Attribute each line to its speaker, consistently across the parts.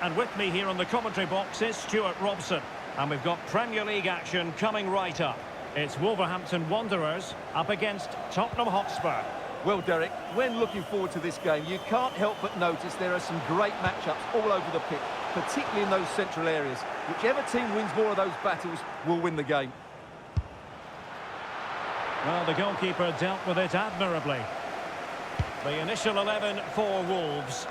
Speaker 1: and with me here on the commentary box is Stuart Robson. And we've got Premier League action coming right up. It's Wolverhampton Wanderers up against Tottenham Hotspur.
Speaker 2: Well, Derek, when looking forward to this game, you can't help but notice there are some great matchups all over the pitch, particularly in those central areas. Whichever team wins more of those battles will win the game.
Speaker 1: Well, the goalkeeper dealt with it admirably. The initial 11 for Wolves.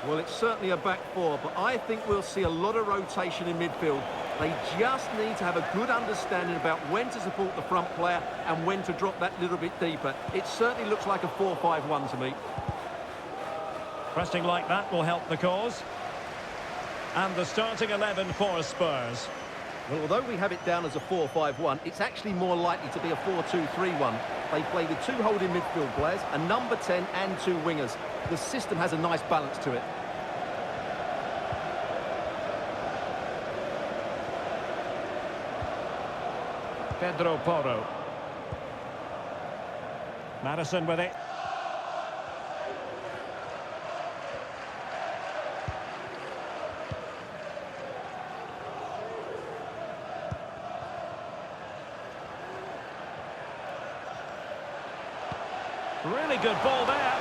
Speaker 2: Well, it's certainly a back four, but I think we'll see a lot of rotation in midfield. They just need to have a good understanding about when to support the front player and when to drop that little bit deeper. It certainly looks like a 4-5-1 to me.
Speaker 1: Pressing like that will help the cause. And the starting 11 for Spurs.
Speaker 2: Well, although we have it down as a 4-5-1, it's actually more likely to be a 4-2-3-1. They play with two holding midfield players, a number 10 and two wingers. The system has a nice balance to it.
Speaker 1: Pedro Porro. Madison with it. Really good ball there.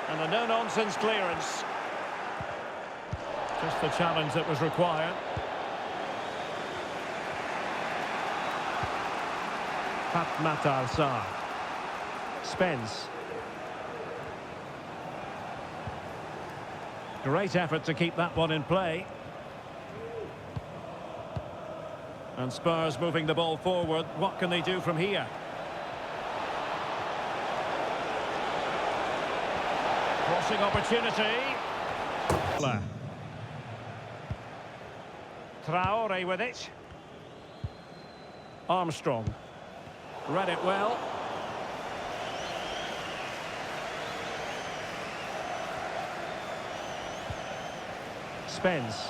Speaker 1: And a no-nonsense clearance. Just the challenge that was required. Matar Sarr. Spence. Great effort to keep that one in play. And Spurs moving the ball forward. What can they do from here? Crossing opportunity. Traore with it. Armstrong. Read it well. Spence.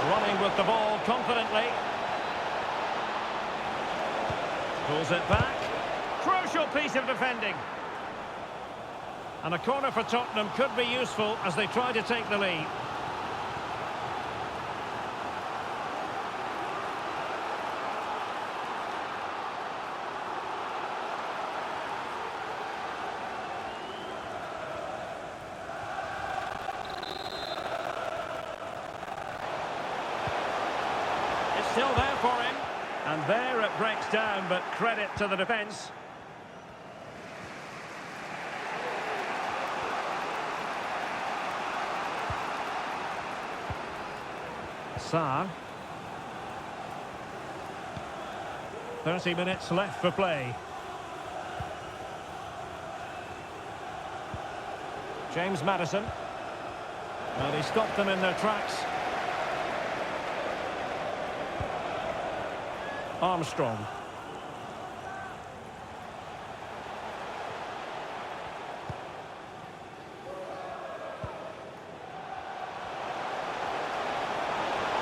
Speaker 1: Running with the ball confidently. Pulls it back. Crucial piece of defending. And a corner for Tottenham could be useful as they try to take the lead. Still there for him, and there it breaks down, but credit to the defence. Sarr. 30 minutes left for play. James Maddison. And he stopped them in their tracks. Armstrong.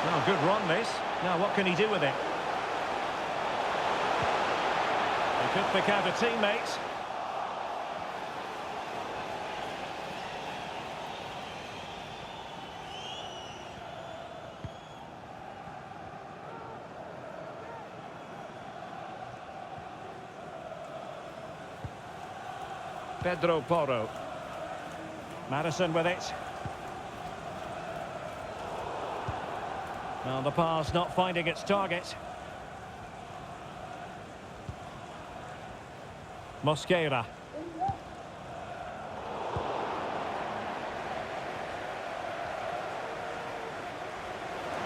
Speaker 1: Oh, good run this. Now what can he do with it? He could pick out a teammate. Pedro Porro. Madison with it. Well, the pass not finding its target. Mosquera.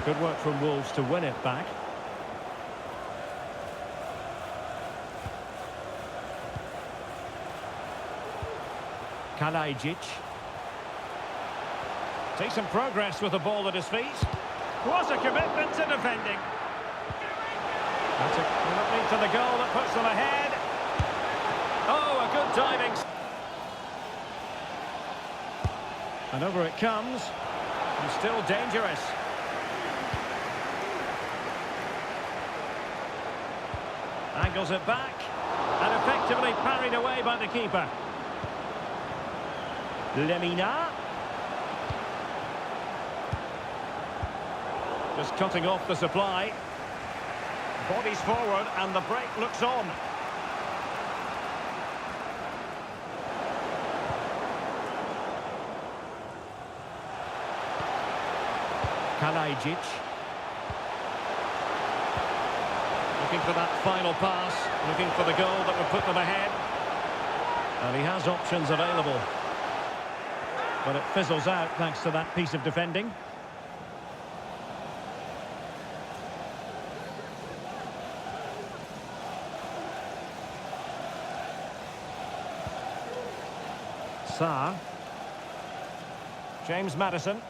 Speaker 1: Good work from Wolves to win it back. Kalajdzic. Decent progress with the ball at his feet. What a commitment to defending. That's a commitment to the goal that puts them ahead. Oh, a good diving. And over it comes. And still dangerous. Angles it back. And effectively parried away by the keeper. Lemina. Just cutting off the supply. Bodies forward and the break looks on. Kalajic. Looking for that final pass, looking for the goal that would put them ahead. And he has options available. But it fizzles out thanks to that piece of defending. Sarr. James Maddison.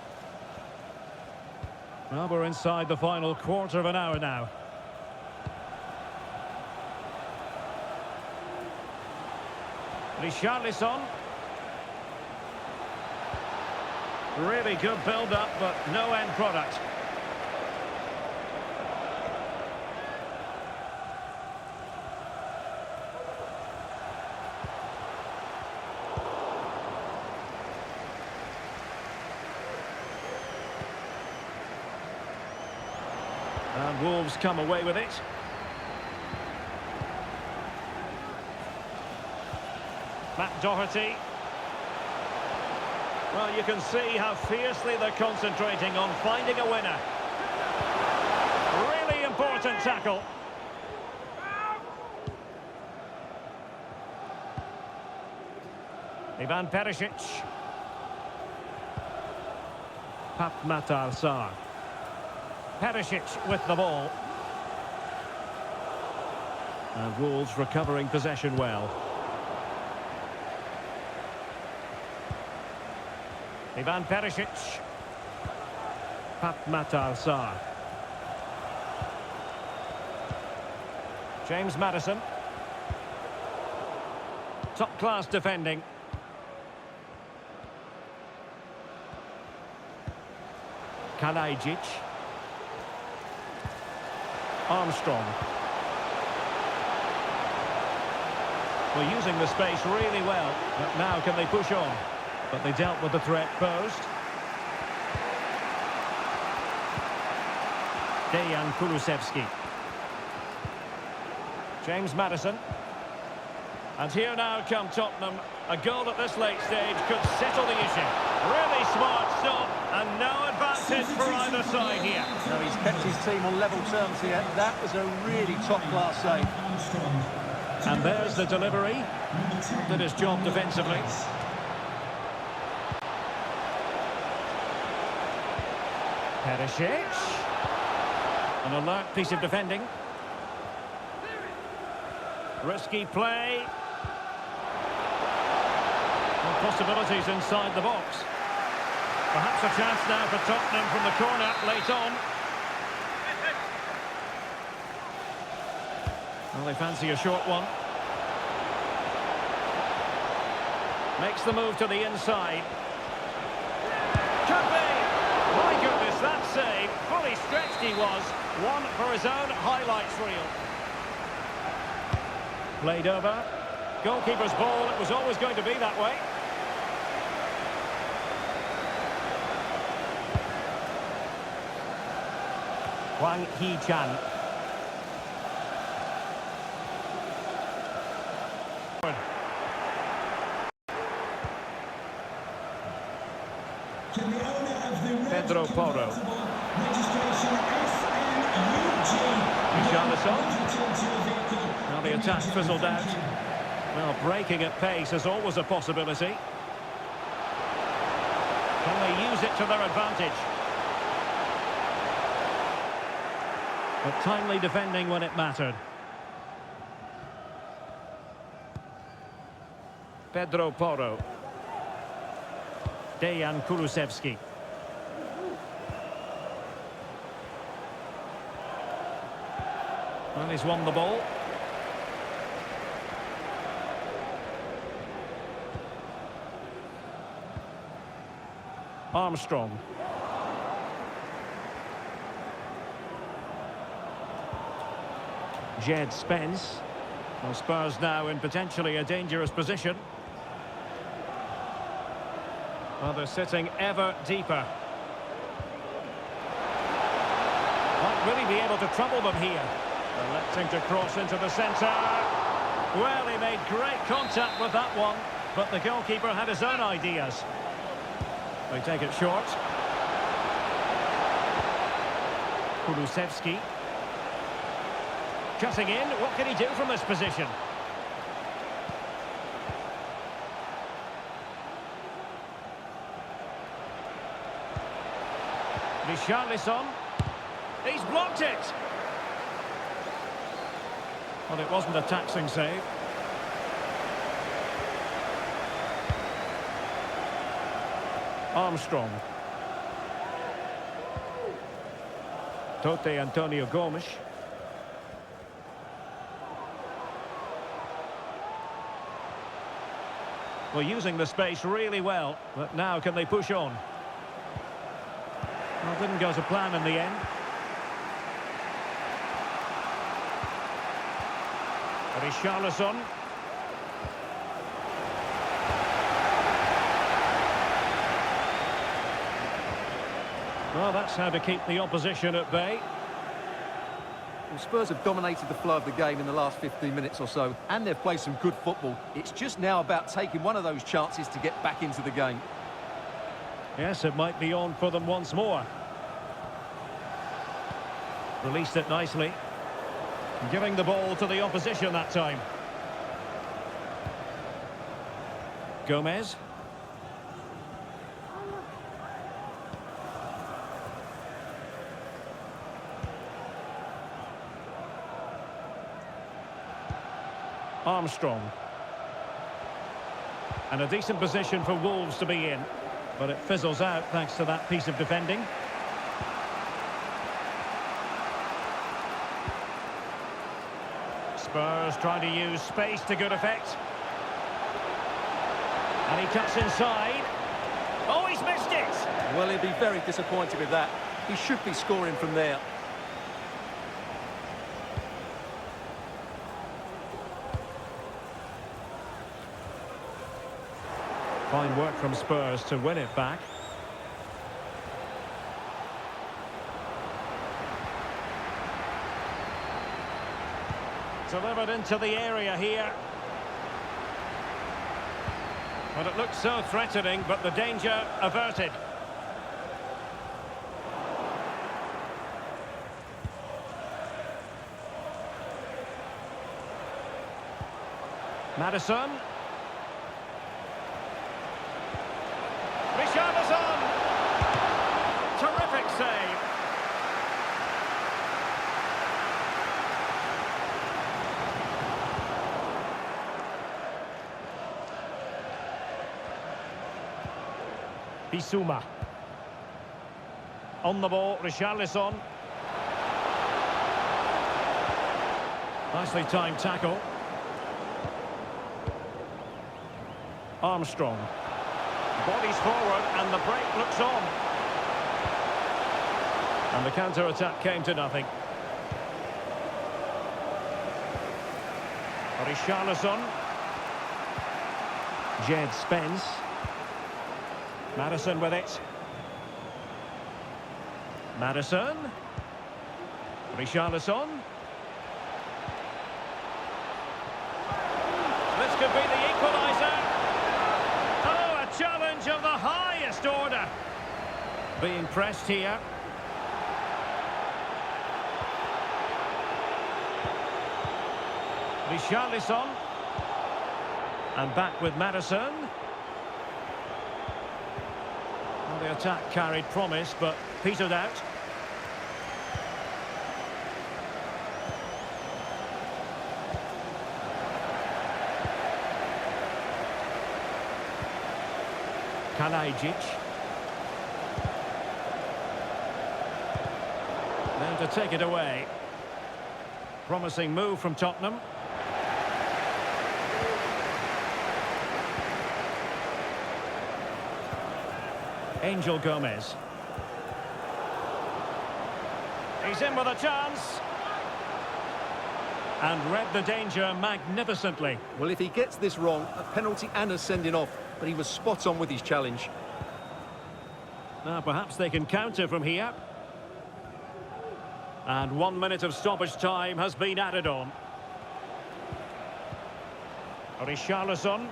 Speaker 1: Well, we're inside the final quarter of an hour now. Richarlison. Really good build-up, but no end product. And Wolves come away with it. Matt Doherty. Well, you can see how fiercely they're concentrating on finding a winner. Really important tackle. Ivan Perisic. Matar Sarr. Perisic with the ball. And Wolves recovering possession well. Ivan Perisic. Matar Sarr. James Maddison. Top-class defending. Kalajic. Armstrong. We're using the space really well, but now can they push on? But they dealt with the threat posed. Dejan Kulusevski. James Maddison. And here now come Tottenham. A goal at this late stage could settle the issue. Really smart stop, and no advantage for either side here.
Speaker 2: No, he's kept his team on level terms here. That was a really top-class save.
Speaker 1: And there's the delivery. Did his job defensively. Perisic. An alert piece of defending. Risky play. And possibilities inside the box. Perhaps a chance now for Tottenham from the corner late on. Well, they fancy a short one. Makes the move to the inside. Could be! My goodness, that save. Fully stretched he was. One for his own highlights reel. Played over. Goalkeeper's ball. It was always going to be that way. Wang Hee-chan. Pedro Porro. Richarlison. Now the attack fizzled out. Well, breaking at pace is always a possibility. Can they use it to their advantage? But timely defending when it mattered. Pedro Porro. Dejan Kulusevski. And he's won the ball. Armstrong. Jed Spence. Well, Spurs now in potentially a dangerous position. Well, they're sitting ever deeper. Might really be able to trouble them here. Electing to cross into the centre. Well, he made great contact with that one, but the goalkeeper had his own ideas. They take it short. Kulusevski. Cutting in, what can he do from this position? Richarlison. He's blocked it! Well, it wasn't a taxing save. Armstrong. Tote Antonio Gomes. Well, using the space really well, but now can they push on? Well, didn't go to plan in the end. Richarlison. Well, that's how to keep the opposition at bay.
Speaker 2: Well, Spurs have dominated the flow of the game in the last 15 minutes or so, and they've played some good football. It's just now about taking one of those chances to get back into the game.
Speaker 1: Yes, it might be on for them once more. Released it nicely. Giving the ball to the opposition that time. Gomez. Armstrong. And a decent position for Wolves to be in. But it fizzles out thanks to that piece of defending. Spurs trying to use space to good effect. And he cuts inside. Oh, he's missed it!
Speaker 2: Well, he'll be very disappointed with that. He should be scoring from there.
Speaker 1: Fine work from Spurs to win it back. Delivered into the area here. But it looked so threatening, but the danger averted. Maddison. Richarlison! Terrific save. Bissouma. On the ball, Richarlison. Nicely timed tackle. Armstrong. Bodies forward and the break looks on. And the counter-attack came to nothing. Richarlison. Jed Spence. Maddison with it. Maddison. Richarlison. This could be the equaliser. Oh, a challenge of the highest order. Being pressed here. Richarlison. And back with Maddison. Well, the attack carried promise, but petered out. Kalajic. Then to take it away. Promising move from Tottenham. Angel Gomez. He's in with a chance. And read the danger magnificently.
Speaker 2: Well, if he gets this wrong, a penalty and a sending off, but he was spot on with his challenge.
Speaker 1: Now perhaps they can counter from here. And 1 minute of stoppage time has been added on. Richarlison.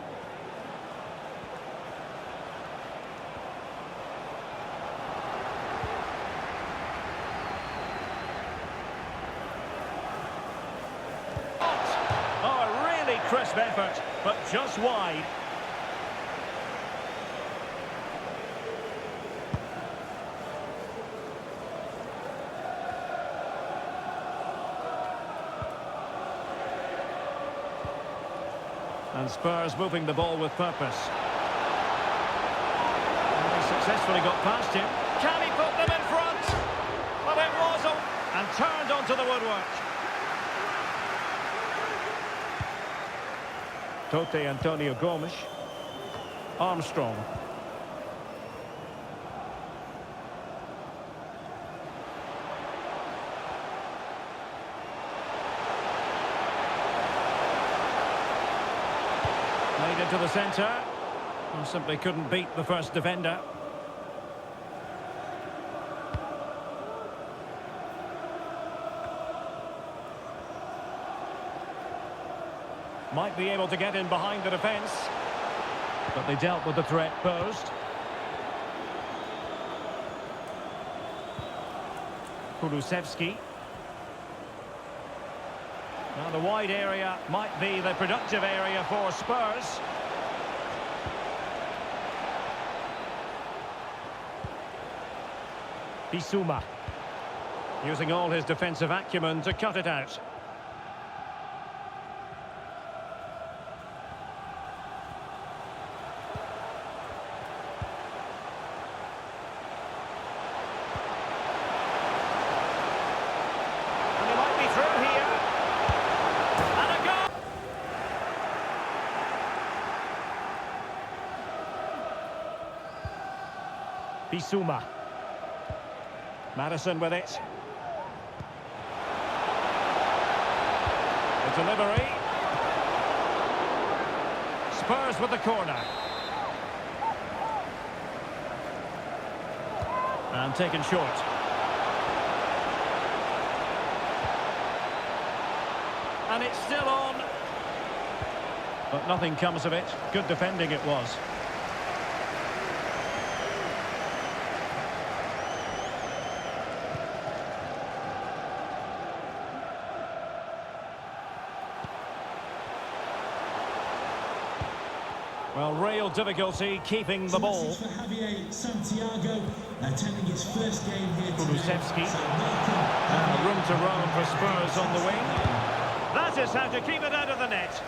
Speaker 1: Oh, a really crisp effort, but just wide. And Spurs moving the ball with purpose. And he successfully got past him. Can he put them in front? Well, it was and turned onto the woodwork. Tote Antonio Gomes. Armstrong. Made into the centre. And simply couldn't beat the first defender. Might be able to get in behind the defence. But they dealt with the threat posed. Kulusevski. Now the wide area might be the productive area for Spurs. Bissouma. Using all his defensive acumen to cut it out. Bissouma. Madison with it. The delivery. Spurs with the corner. And taken short. And it's still on. But nothing comes of it. Good defending it was. Well, real difficulty keeping the ball.
Speaker 3: Santiago attending his first game here.
Speaker 1: Kulusevski. And room to roam for Spurs on the wing. That is how to keep it out of the net.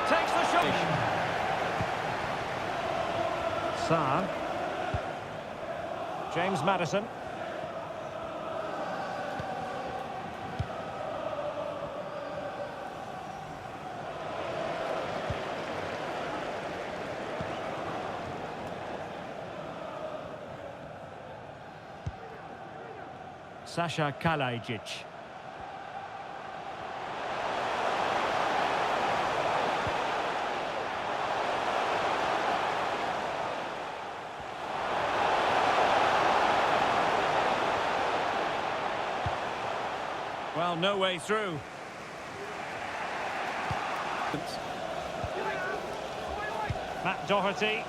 Speaker 1: Takes the shot. Sarr. James Madison. Sasha Kalajic. Well, no way through. Matt Doherty.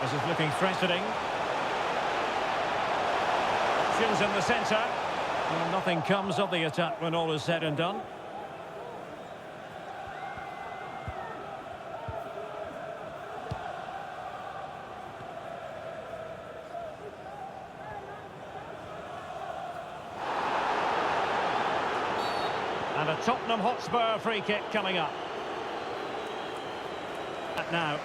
Speaker 1: This is looking threatening. Options in the centre. Well, nothing comes of the attack when all is said and done. And a Tottenham Hotspur free kick coming up. Now.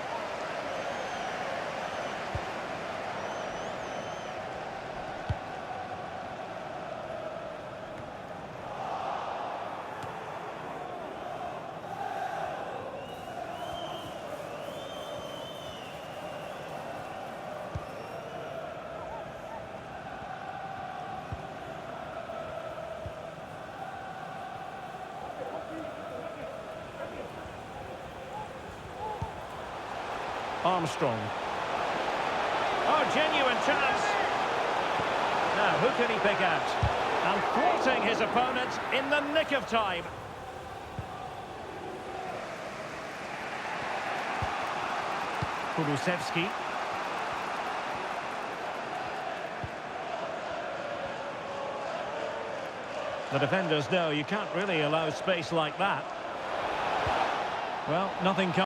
Speaker 1: Armstrong. Oh, genuine chance. Now, who can he pick out? And thwarting his opponent in the nick of time. Kulusevski. The defenders know you can't really allow space like that. Well, nothing comes.